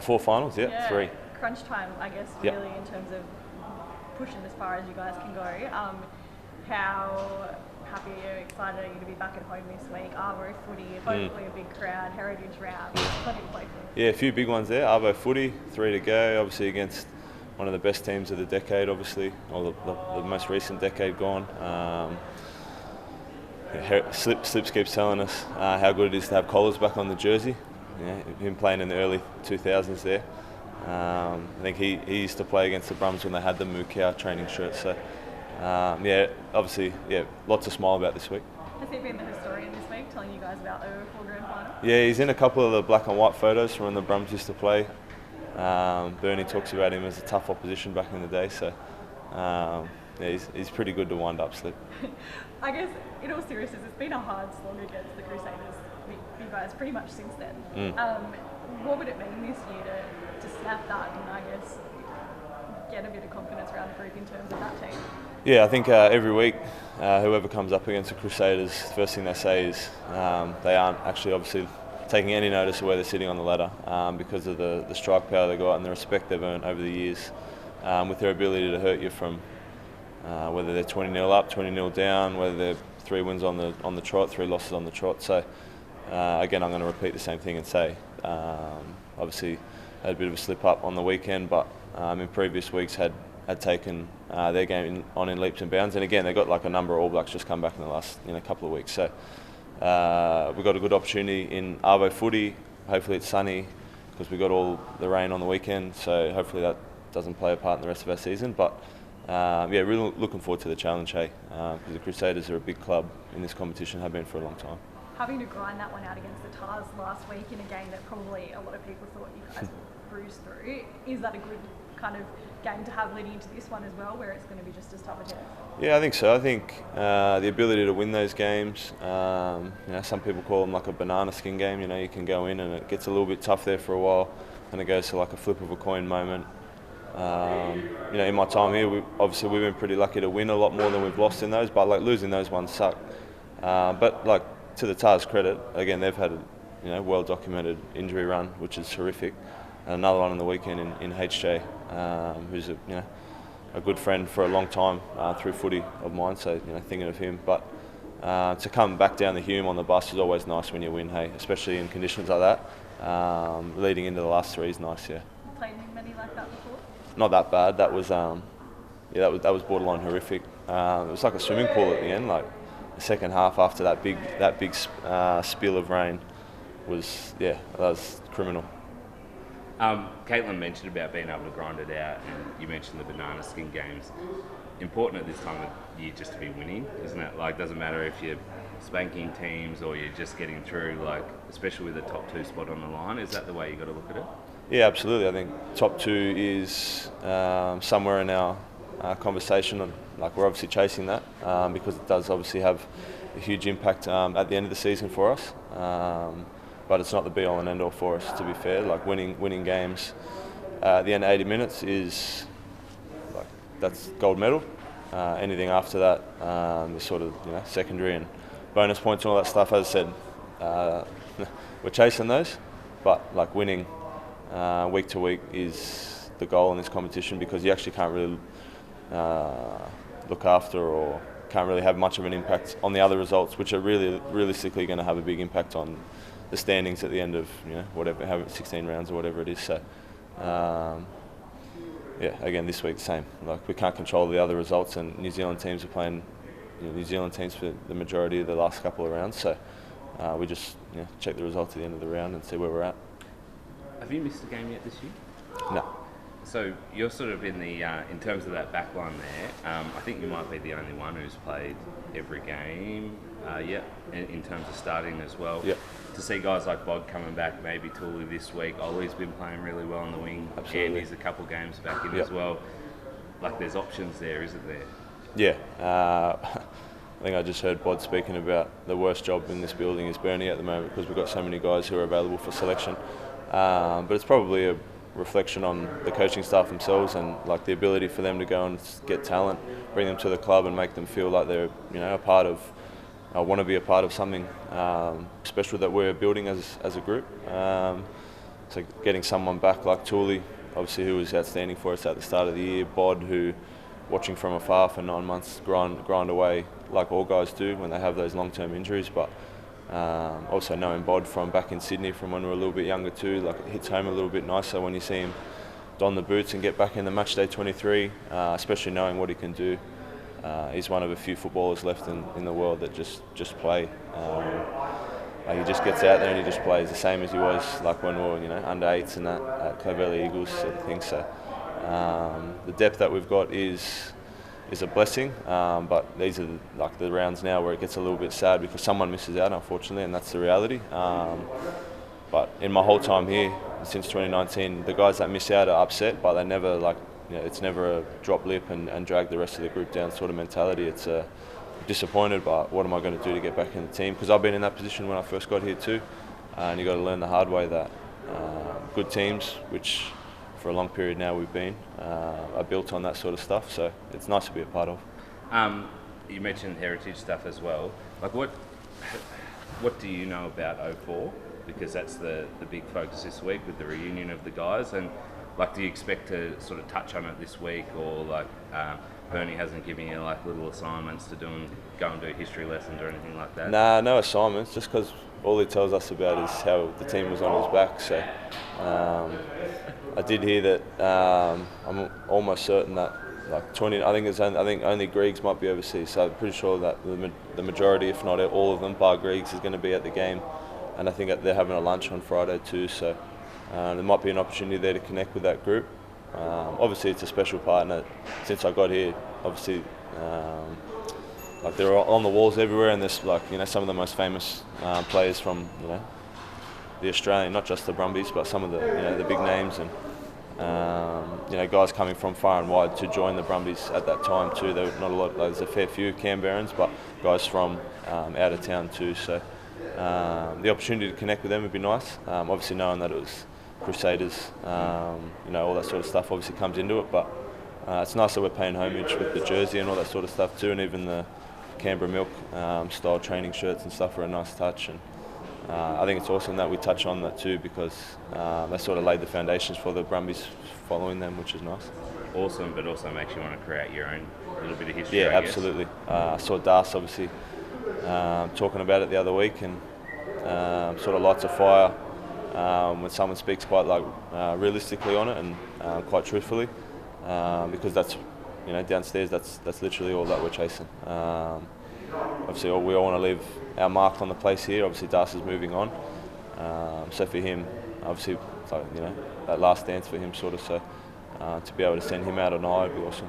Before finals, yeah, 3. Crunch time, I guess, Yep. really, in terms of pushing as far as you guys can go. How happy are you, excited are you to be back at home this week? Arvo footy, hopefully a big crowd, heritage round, plenty to play for. Yeah, a few big ones there. Arvo footy, 3 to go, obviously against one of the best teams of the decade, obviously, or the most recent decade gone. Slips keeps telling us how good it is to have collars back on the jersey. Yeah, him playing in the early 2000s there. I think he used to play against the Brumbies when they had the Mukau training shirt. So, obviously, lots to smile about this week. Has he been the historian this week, telling you guys about the full grand final? Yeah, he's in a couple of the black and white photos from when the Brumbies used to play. Bernie talks about him as a tough opposition back in the day. So, he's pretty good to wind up Slip. I guess, in all seriousness, it's been a hard slog against the Crusaders, you guys, pretty much since then. What would it mean this year to snap that and, I guess, get a bit of confidence around the group in terms of that team? Yeah, I think every week, whoever comes up against the Crusaders, the first thing they say is they aren't actually obviously taking any notice of where they're sitting on the ladder because of the strike power they got and the respect they've earned over the years with their ability to hurt you from whether they're 20-0 up, 20-0 down, whether they're 3 wins on the trot, 3 losses on the trot. So again, I'm going to repeat the same thing and say obviously had a bit of a slip up on the weekend, but in previous weeks had taken their game on in leaps and bounds. And again, they've got like a number of All Blacks just come back in the last couple of weeks. So we've got a good opportunity in Arvo footy. Hopefully it's sunny because we got all the rain on the weekend. So hopefully that doesn't play a part in the rest of our season. But really looking forward to the challenge, hey, because the Crusaders are a big club in this competition, have been for a long time. Having to grind that one out against the Tars last week in a game that probably a lot of people thought you guys would cruise through, is that a good kind of game to have leading into this one as well, where it's going to be just as tough a test? Yeah, I think so. I think the ability to win those games, some people call them like a banana skin game. You can go in and it gets a little bit tough there for a while, and it goes to like a flip of a coin moment. In my time here, we've been pretty lucky to win a lot more than we've lost in those, but like losing those ones suck. But like to the Tars' credit, again they've had a well documented injury run, which is horrific. And another one on the weekend in HJ, who's a good friend for a long time through footy of mine. So thinking of him, but to come back down the Hume on the bus is always nice when you win, hey, especially in conditions like that. Leading into the last 3 is nice, yeah. Played many like that before? Not that bad. That was that was borderline horrific. It was like a swimming pool at the end. Like the second half after that big spill of rain that was criminal. Caitlin mentioned about being able to grind it out, and you mentioned the banana skin games. Important at this time of year just to be winning, isn't it? Like, doesn't matter if you're spanking teams or you're just getting through, like, especially with the top 2 spot on the line. Is that the way you got to look at it? Yeah, absolutely. I think top 2 is somewhere in our conversation. Like, we're obviously chasing that because it does obviously have a huge impact at the end of the season for us. But it's not the be-all and end-all for us, to be fair. Like winning games at the end of 80 minutes is that's gold medal. Anything after that is sort of secondary and bonus points and all that stuff. As I said, we're chasing those, but like winning week to week is the goal in this competition, because you actually can't really look after or can't really have much of an impact on the other results, which are really realistically going to have a big impact on the standings at the end of whatever, have it 16 rounds or whatever it is. So again this week the same. Like, we can't control the other results, and New Zealand teams are playing New Zealand teams for the majority of the last couple of rounds. So we just check the results at the end of the round and see where we're at. Have you missed a game yet this year? No. So you're sort of in the in terms of that back line there. I think you might be the only one who's played every game. In terms of starting as well. Yep. To see guys like Bod coming back, maybe Tooley this week. Ollie's been playing really well on the wing. Absolutely. Andy's a couple games back in Yep. as well. Like, there's options there, isn't there? Yeah. I think I just heard Bod speaking about the worst job in this building is Bernie at the moment, because we've got so many guys who are available for selection. But it's probably a reflection on the coaching staff themselves, and like the ability for them to go and get talent, bring them to the club and make them feel like they're a part of, I want to be a part of something special that we're building as a group. So getting someone back like Tooley, obviously who was outstanding for us at the start of the year, Bod, who watching from afar for 9 months grind away like all guys do when they have those long-term injuries, but also knowing Bod from back in Sydney from when we were a little bit younger too, like it hits home a little bit nicer when you see him don the boots and get back in the matchday 23, especially knowing what he can do. He's one of a few footballers left in the world that just play. Like he just gets out there and he just plays the same as he was like when we were under 8s and that at Clovelly Eagles sort of thing. So the depth that we've got is a blessing, but these are like the rounds now where it gets a little bit sad because someone misses out, unfortunately, and that's the reality. But in my whole time here since 2019, the guys that miss out are upset, but they never it's never a drop lip and drag the rest of the group down sort of mentality. It's disappointed, but what am I going to do to get back in the team? Because I've been in that position when I first got here too, and you got to learn the hard way that good teams, which for a long period now we've been, are built on that sort of stuff. So it's nice to be a part of. You mentioned heritage stuff as well. Like what do you know about 04? Because that's the big focus this week with the reunion of the guys. And like, do you expect to sort of touch on it this week, or like Bernie hasn't given you like little assignments to go and do history lessons or anything like that? Nah, no assignments. Just because all he tells us about is how the team was on his back. So I did hear that. I'm almost certain that like 20. I think only Griggs might be overseas. So I'm pretty sure that the majority, if not all of them, bar Griggs, is going to be at the game. And I think that they're having a lunch on Friday too. So there might be an opportunity there to connect with that group. Obviously, it's a special partner. Since I got here, obviously, like they're on the walls everywhere, and there's like some of the most famous players from the Australian, not just the Brumbies, but some of the big names, and guys coming from far and wide to join the Brumbies at that time too. There were not a lot. There's a fair few Canberrans, but guys from out of town too. So the opportunity to connect with them would be nice. Obviously, knowing that it was Crusaders, all that sort of stuff obviously comes into it, but it's nice that we're paying homage with the jersey and all that sort of stuff too, and even the Canberra Milk style training shirts and stuff are a nice touch. And I think it's awesome that we touch on that too, because they sort of laid the foundations for the Brumbies following them, which is nice. Awesome, but also makes you want to create your own little bit of history. Yeah, I guess. absolutely. I saw Das obviously talking about it the other week, and sort of lights a fire when someone speaks quite realistically on it and quite truthfully, because that's downstairs that's literally all that we're chasing. Obviously we all want to leave our mark on the place here. Obviously Das is moving on, so for him obviously that last dance for him sort of, so to be able to send him out on high would be awesome.